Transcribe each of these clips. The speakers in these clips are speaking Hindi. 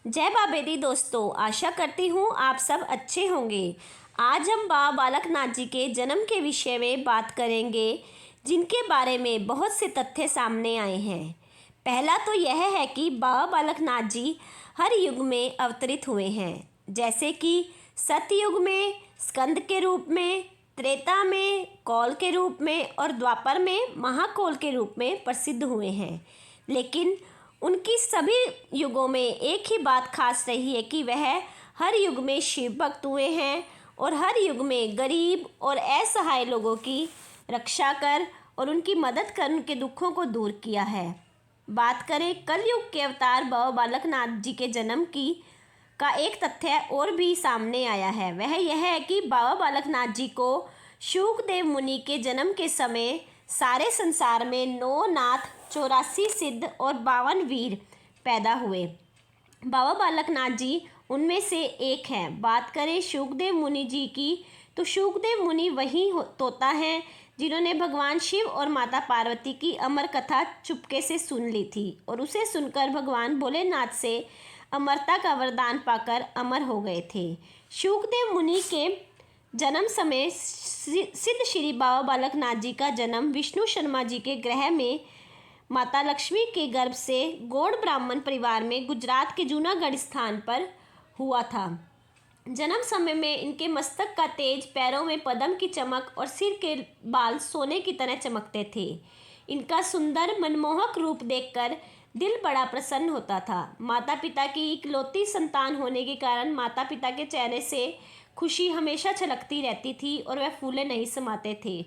जय बाबेदी दोस्तों, आशा करती हूँ आप सब अच्छे होंगे। आज हम बाबा बालक नाथ जी के जन्म के विषय में बात करेंगे, जिनके बारे में बहुत से तथ्य सामने आए हैं। पहला तो यह है कि बाबा बालक नाथ जी हर युग में अवतरित हुए हैं, जैसे कि सतयुग में स्कंद के रूप में, त्रेता में कौल के रूप में और द्वापर में महाकौल के रूप में प्रसिद्ध हुए हैं। लेकिन उनकी सभी युगों में एक ही बात खास रही है कि वह हर युग में शिव भक्त हुए हैं और हर युग में गरीब और असहाय लोगों की रक्षा कर और उनकी मदद कर उनके दुखों को दूर किया है। बात करें कलयुग के अवतार बाबा बालक नाथ जी के जन्म की का एक तथ्य और भी सामने आया है। वह यह है कि बाबा बालक नाथ जी को शुकदेव मुनि के जन्म के समय सारे संसार में 9 नाथ, 84 सिद्ध और 52 वीर पैदा हुए। बाबा बालक नाथ जी उनमें से एक हैं। बात करें शुकदेव मुनि जी की, तो शुकदेव मुनि वही तोता हैं जिन्होंने भगवान शिव और माता पार्वती की अमर कथा चुपके से सुन ली थी और उसे सुनकर भगवान भोलेनाथ से अमरता का वरदान पाकर अमर हो गए थे। शुकदेव मुनि के जन्म समय सिद्ध श्री बाबा बालक नाथ जी का जन्म विष्णु शर्मा जी के गृह में माता लक्ष्मी के गर्भ से गौड़ ब्राह्मण परिवार में गुजरात के जूनागढ़ स्थान पर हुआ था। जन्म समय में इनके मस्तक का तेज, पैरों में पद्म की चमक और सिर के बाल सोने की तरह चमकते थे। इनका सुंदर मनमोहक रूप देखकर दिल बड़ा प्रसन्न होता था। माता पिता की इकलौती संतान होने के कारण माता पिता के चेहरे से खुशी हमेशा छलकती रहती थी और वह फूले नहीं समाते थे।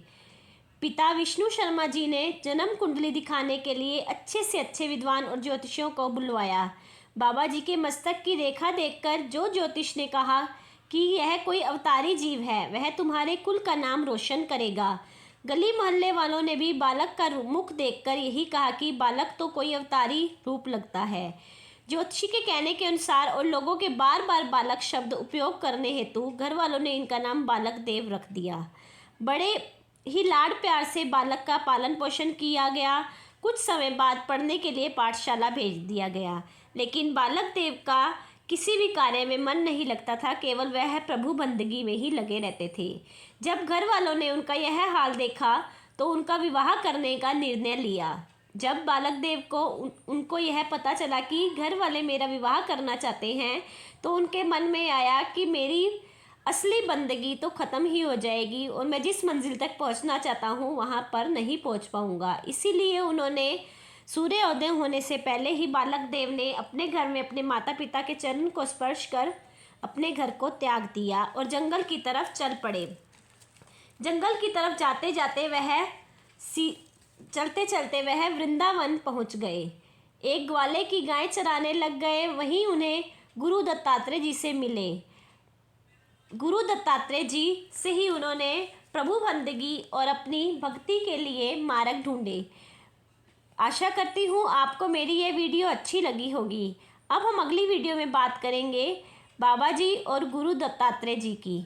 पिता विष्णु शर्मा जी ने जन्म कुंडली दिखाने के लिए अच्छे से अच्छे विद्वान और ज्योतिषियों को बुलवाया। बाबा जी के मस्तक की रेखा देखकर जो ज्योतिष ने कहा कि यह कोई अवतारी जीव है, वह तुम्हारे कुल का नाम रोशन करेगा। गली मोहल्ले वालों ने भी बालक का मुख देखकर यही कहा कि बालक तो कोई अवतारी रूप लगता है। ज्योतिषी के कहने के अनुसार और लोगों के बार बार बालक शब्द उपयोग करने हेतु घर वालों ने इनका नाम बालक देव रख दिया। बड़े ही लाड प्यार से बालक का पालन पोषण किया गया। कुछ समय बाद पढ़ने के लिए पाठशाला भेज दिया गया, लेकिन बालक देव का किसी भी कार्य में मन नहीं लगता था, केवल वह प्रभु बंदगी में ही लगे रहते थे। जब घर वालों ने उनका यह हाल देखा तो उनका विवाह करने का निर्णय लिया। जब बालक देव को उनको यह पता चला कि घर वाले मेरा विवाह करना चाहते हैं, तो उनके मन में आया कि मेरी असली बंदगी तो ख़त्म ही हो जाएगी और मैं जिस मंजिल तक पहुंचना चाहता हूं वहां पर नहीं पहुंच पाऊंगा। इसीलिए उन्होंने सूर्योदय होने से पहले ही बालक देव ने अपने घर में अपने माता पिता के चरण को स्पर्श कर अपने घर को त्याग दिया और जंगल की तरफ चल पड़े। जंगल की तरफ चलते चलते वह वृंदावन पहुंच गए। एक ग्वाले की गाय चराने लग गए। वहीं उन्हें गुरु दत्तात्रेय जी से मिले। गुरु दत्तात्रेय जी से ही उन्होंने प्रभु बंदगी और अपनी भक्ति के लिए मार्ग ढूंढे। आशा करती हूँ आपको मेरी ये वीडियो अच्छी लगी होगी। अब हम अगली वीडियो में बात करेंगे बाबा जी और गुरु दत्तात्रेय जी की।